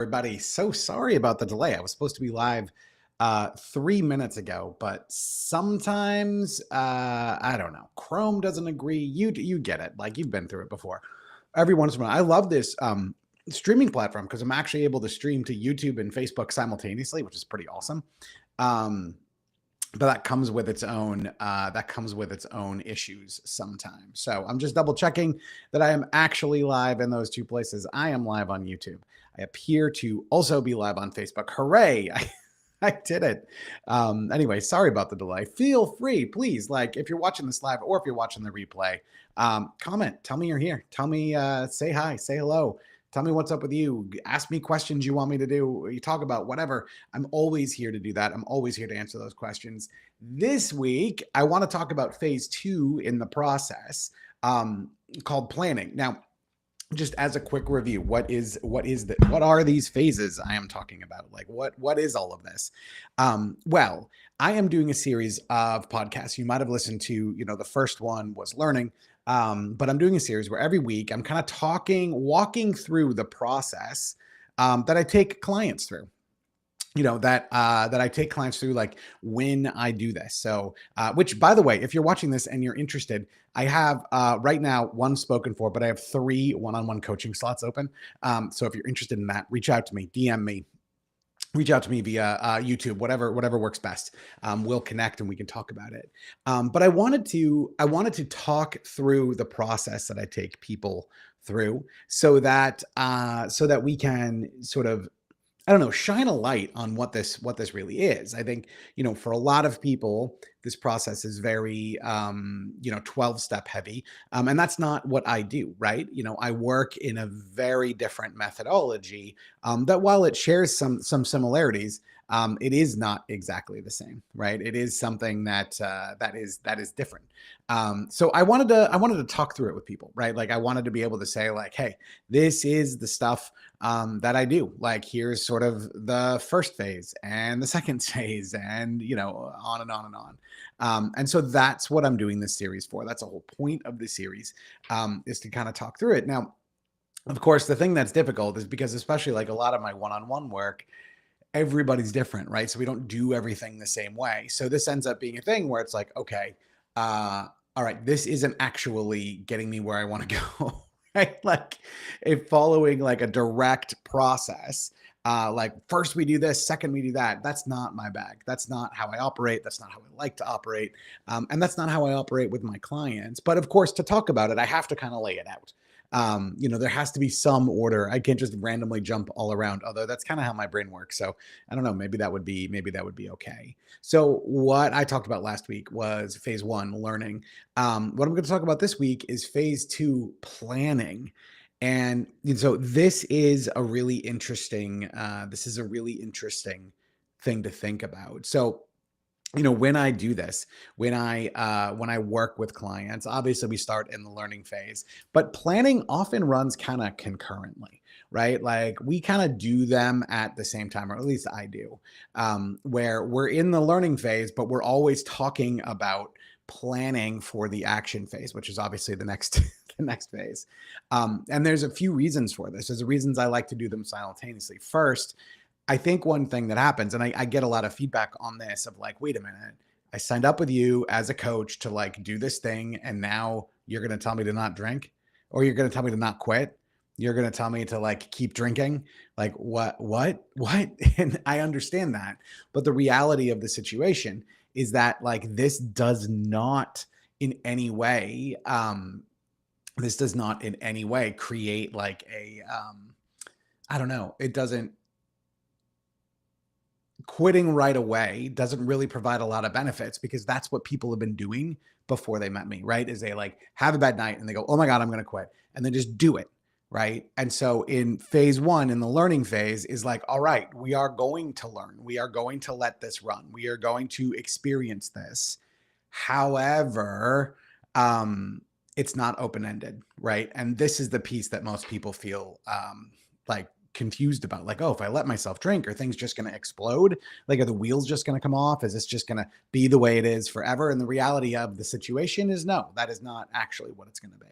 Everybody, so sorry about the delay. I was supposed to be live 3 minutes ago, but sometimes I don't know. Chrome doesn't agree. You get it. Like you've been through it before. Every once in a while, I love this streaming platform because I'm actually able to stream to YouTube and Facebook simultaneously, which is pretty awesome. Um, but that comes with its own issues sometimes. So I'm just double checking that I am actually live in those two places. I am live on YouTube. I appear to also be live on Facebook. Hooray! I did it. Anyway, sorry about the delay. Feel free, please, like if you're watching this live or if you're watching the replay, comment. Tell me you're here. Tell me, say hi, say hello. Tell me what's up with you. Ask me questions you want me to do. You talk about whatever. I'm always here to do that. I'm always here to answer those questions. This week, I want to talk about phase 2 in the process, called planning. Now, just as a quick review, what are these phases I am talking about? Like what is all of this? Well, I am doing a series of podcasts. You might have listened to, the first one was learning. But I'm doing a series where every week I'm kind of walking through the process that I take clients through. That I take clients through, like when I do this. So, which by the way, if you're watching this and you're interested, I have right now one spoken for, but I have 3 one-on-one coaching slots open. So if you're interested in that, reach out to me, DM me, reach out to me via YouTube, whatever works best. We'll connect and we can talk about it. But I wanted to talk through the process that I take people through, so that we can sort of, I don't know, shine a light on what this really is. I think, for a lot of people, this process is very 12-step heavy. And that's not what I do, right? I work in a very different methodology, that while it shares some similarities, it is not exactly the same, right? It is something that is different. So I wanted to talk through it with people, right? Like I wanted to be able to say like, hey, this is the stuff that I do. Like here's sort of the first phase and the second phase, and on and on and on. And so that's what I'm doing this series for. That's the whole point of the series, is to kind of talk through it. Now, of course, the thing that's difficult is because, especially like a lot of my one-on-one work, everybody's different, right? So we don't do everything the same way. So this ends up being a thing where it's like, okay, all right, this isn't actually getting me where I want to go, right? Like if following like a direct process, like first we do this, second we do that. That's not my bag. That's not how I operate. That's not how I like to operate. And that's not how I operate with my clients. But of course, to talk about it, I have to kind of lay it out. There has to be some order. I can't just randomly jump all around, although that's kind of how my brain works. So I don't know, maybe that would be okay. So what I talked about last week was phase 1, learning. What I'm going to talk about this week is phase 2, planning. And so this is a really interesting thing to think about. So when I do this, when I work with clients, obviously we start in the learning phase, but planning often runs kind of concurrently, right? Like we kind of do them at the same time, or at least I do, where we're in the learning phase, but we're always talking about planning for the action phase, which is obviously the next the next phase. And there's a few reasons for this. There's reasons I like to do them simultaneously. First, I think one thing that happens, and I get a lot of feedback on this of like, wait a minute, I signed up with you as a coach to like do this thing, and now you're going to tell me to not drink, or you're going to tell me to not quit. You're going to tell me to like keep drinking. Like what? And I understand that. But the reality of the situation is that like this does not in any way create like I don't know. It doesn't Quitting right away doesn't really provide a lot of benefits because that's what people have been doing before they met me, right? Is they like have a bad night and they go, oh my God, I'm going to quit. And then just do it. Right. And so in phase 1, in the learning phase, is like, all right, we are going to learn. We are going to let this run. We are going to experience this. However, it's not open ended. Right. And this is the piece that most people feel like confused about, like, oh, if I let myself drink, are things just going to explode? Like, are the wheels just going to come off? Is this just going to be the way it is forever? And the reality of the situation is no, that is not actually what it's going to be.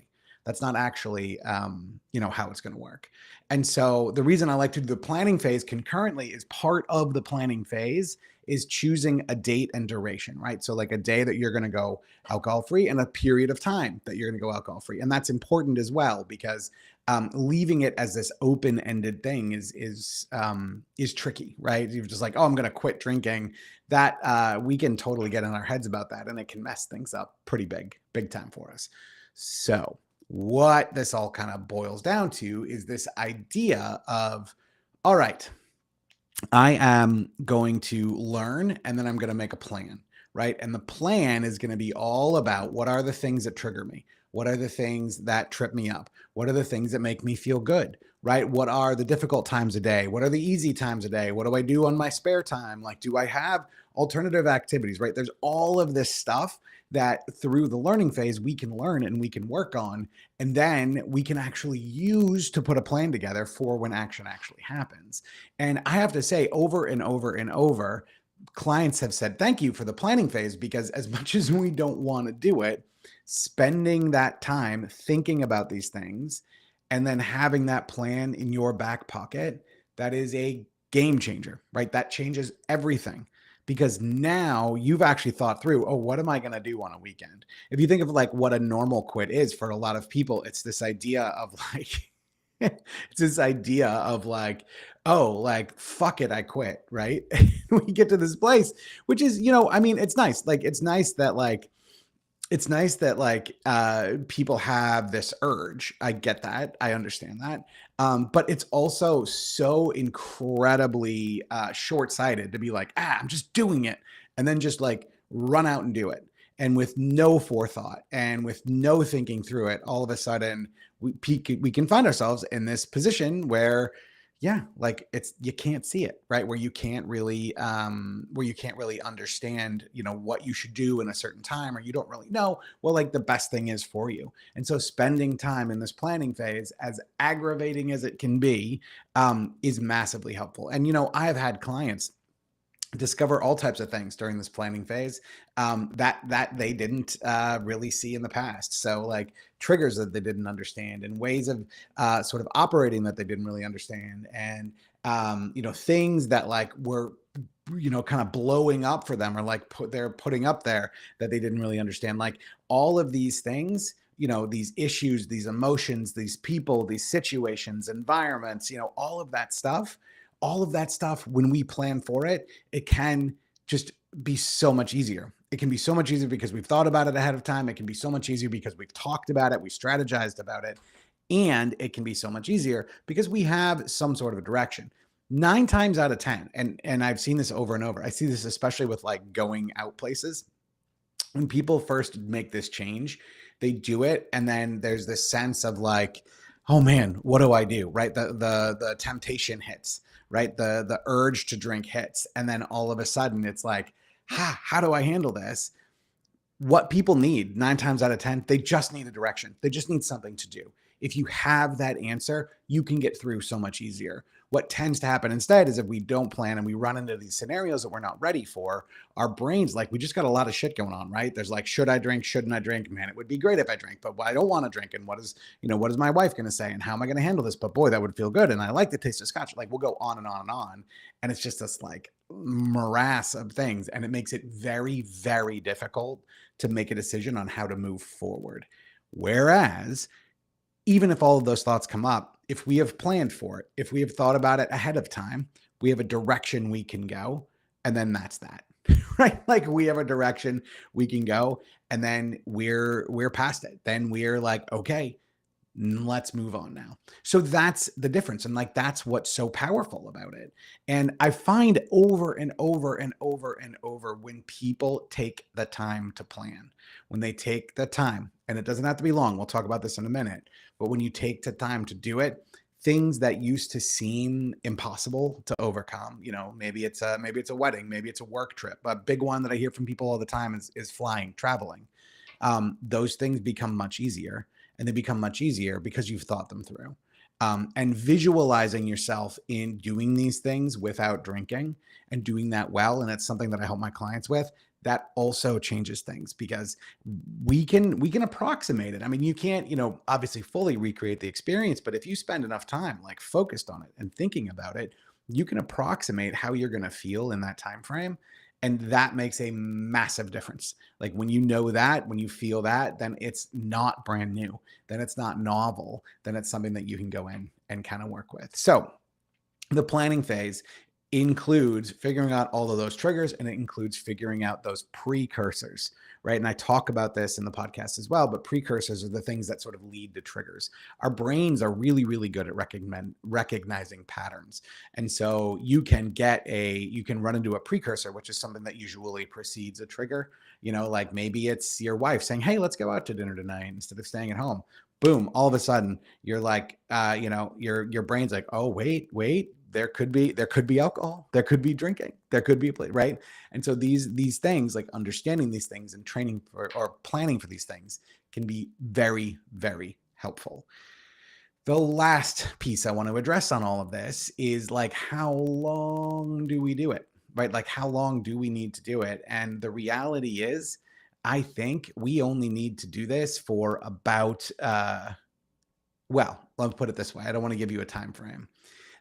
That's not actually, how it's going to work. And so the reason I like to do the planning phase concurrently is part of the planning phase is choosing a date and duration, right? So like a day that you're going to go alcohol free and a period of time that you're going to go alcohol free. And that's important as well because leaving it as this open-ended thing is tricky, right? You're just like, oh, I'm going to quit drinking. That we can totally get in our heads about that, and it can mess things up pretty big time for us. So what this all kind of boils down to is this idea of, all right, I am going to learn and then I'm going to make a plan, right? And the plan is going to be all about what are the things that trigger me? What are the things that trip me up? What are the things that make me feel good, right? What are the difficult times a day? What are the easy times a day? What do I do on my spare time? Like, do I have alternative activities, right? There's all of this stuff that through the learning phase we can learn and we can work on, and then we can actually use to put a plan together for when action actually happens. And I have to say, over and over and over, clients have said, thank you for the planning phase, because as much as we don't want to do it, spending that time thinking about these things and then having that plan in your back pocket, that is a game changer, right? That changes everything because now you've actually thought through, oh, what am I going to do on a weekend? If you think of like what a normal quit is for a lot of people, it's this idea of like, it's this idea of like, oh, like, fuck it, I quit, right? We get to this place, which is, it's nice. Like, it's nice that people have this urge. I get that. I understand that. But it's also so incredibly short-sighted to be like, I'm just doing it. And then just like run out and do it. And with no forethought and with no thinking through it, all of a sudden we can find ourselves in this position where, yeah, like you can't see it, right? Where you can't really understand, what you should do in a certain time, or you don't really know what like the best thing is for you. And so spending time in this planning phase, as aggravating as it can be, is massively helpful. And, I have had clients discover all types of things during this planning phase that they didn't really see in the past. So like triggers that they didn't understand and ways of sort of operating that they didn't really understand. And, things that like were, kind of blowing up for them or like they're putting up there that they didn't really understand. Like all of these things, these issues, these emotions, these people, these situations, environments, all of that stuff, when we plan for it, it can just be so much easier. It can be so much easier because we've thought about it ahead of time. It can be so much easier because we've talked about it, we strategized about it, and it can be so much easier because we have some sort of a direction. 9 times out of 10, and I've seen this over and over. I see this especially with like going out places. When people first make this change, they do it, and then there's this sense of like, oh man, what do I do? Right? The temptation hits, right? The urge to drink hits. And then all of a sudden it's like, how do I handle this? What people need 9 times out of 10, they just need a direction. They just need something to do. If you have that answer, you can get through so much easier. What tends to happen instead is if we don't plan and we run into these scenarios that we're not ready for, our brains, like we just got a lot of shit going on, right? There's like, should I drink? Shouldn't I drink? Man, it would be great if I drank, but I don't want to drink. And what is my wife going to say? And how am I going to handle this? But boy, that would feel good. And I like the taste of scotch. Like we'll go on and on and on. And it's just this like morass of things. And it makes it very, very difficult to make a decision on how to move forward. Whereas even if all of those thoughts come up, if we have planned for it, if we have thought about it ahead of time, we have a direction we can go. And then that's that, right? Like we have a direction we can go and then we're past it. Then we're like, okay, let's move on now. So that's the difference. And like, that's what's so powerful about it. And I find over and over and over and over when people take the time to plan, when they take the time, and it doesn't have to be long. We'll talk about this in a minute, but when you take the time to do it, things that used to seem impossible to overcome, maybe it's a wedding, maybe it's a work trip. A big one that I hear from people all the time is flying, traveling. Those things become much easier. And they become much easier because you've thought them through. And visualizing yourself in doing these things without drinking and doing that well, and it's something that I help my clients with, that also changes things because we can approximate it. I mean, you can't, obviously fully recreate the experience, but if you spend enough time like focused on it and thinking about it, you can approximate how you're going to feel in that time frame. And that makes a massive difference. Like when you know that, when you feel that, then it's not brand new. Then it's not novel. Then it's something that you can go in and kind of work with. So the planning phase includes figuring out all of those triggers, and it includes figuring out those precursors, right? And I talk about this in the podcast as well, but precursors are the things that sort of lead to triggers. Our brains are really, really good at recognizing patterns. And so you can run into a precursor, which is something that usually precedes a trigger. Like maybe it's your wife saying, "Hey, let's go out to dinner tonight," instead of staying at home. Boom, all of a sudden you're like, your brain's like, "Oh, wait, there could be alcohol, there could be drinking, there could be play," right? And so these things, like understanding these things and training for or planning for these things, can be very, very helpful. The last piece I want to address on all of this is like, how long do we do it? Right? Like, how long do we need to do it? And the reality is, I think we only need to do this for about well, let's put it this way. I don't want to give you a time frame.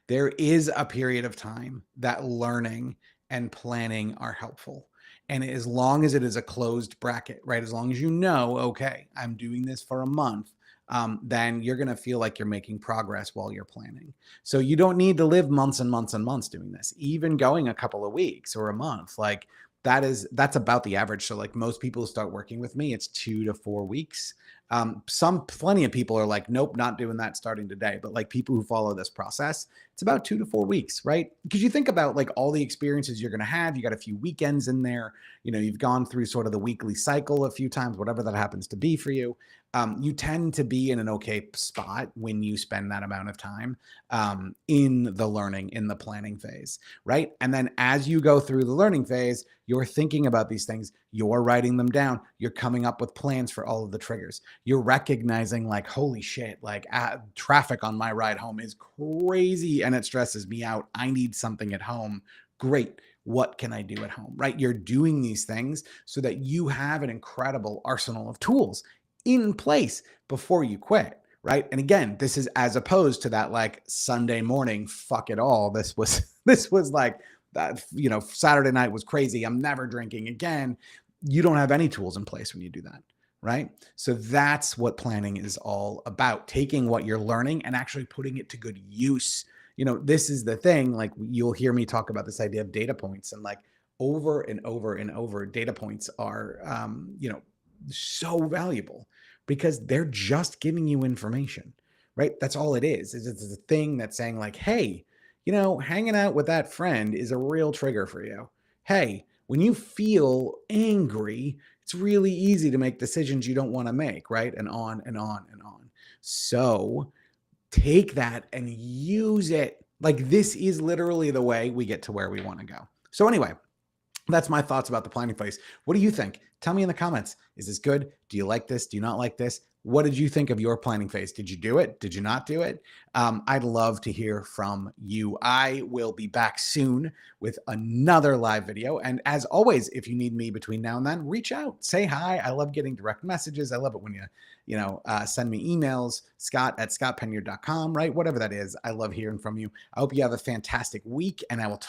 There is a period of time that learning and planning are helpful. And as long as it is a closed bracket, right? As long as you know, okay, I'm doing this for a month, then you're going to feel like you're making progress while you're planning. So you don't need to live months and months and months doing this. Even going a couple of weeks or a month, like that's about the average. So like most people who start working with me, it's 2 to 4 weeks. Plenty of people are like, nope, not doing that starting today. But like people who follow this process, it's about 2 to 4 weeks, right? Because you think about like all the experiences you're going to have. You got a few weekends in there. You've gone through sort of the weekly cycle a few times, whatever that happens to be for you. You tend to be in an okay spot when you spend that amount of time in the learning, in the planning phase, right? And then as you go through the learning phase, you're thinking about these things, you're writing them down, you're coming up with plans for all of the triggers. You're recognizing like, holy shit, like traffic on my ride home is crazy and it stresses me out. I need something at home. Great. What can I do at home, right? You're doing these things so that you have an incredible arsenal of tools in place before you quit, right? And again, this is as opposed to that like Sunday morning, fuck it all. This was like that, Saturday night was crazy. I'm never drinking again. You don't have any tools in place when you do that, right? So that's what planning is all about, taking what you're learning and actually putting it to good use. This is the thing, like you'll hear me talk about this idea of data points, and like over and over and over, data points are, so valuable because they're just giving you information, right? That's all it is. It's a thing that's saying like, hey, hanging out with that friend is a real trigger for you. Hey, when you feel angry, it's really easy to make decisions you don't want to make, right? And on and on and on. So take that and use it. Like this is literally the way we get to where we want to go. So anyway, that's my thoughts about the planning phase. What do you think? Tell me in the comments. Is this good? Do you like this? Do you not like this? What did you think of your planning phase? Did you do it? Did you not do it? I'd love to hear from you. I will be back soon with another live video. And as always, if you need me between now and then, reach out, say hi. I love getting direct messages. I love it when you send me emails, scott@scottpenyard.com, right? Whatever that is. I love hearing from you. I hope you have a fantastic week, and I will talk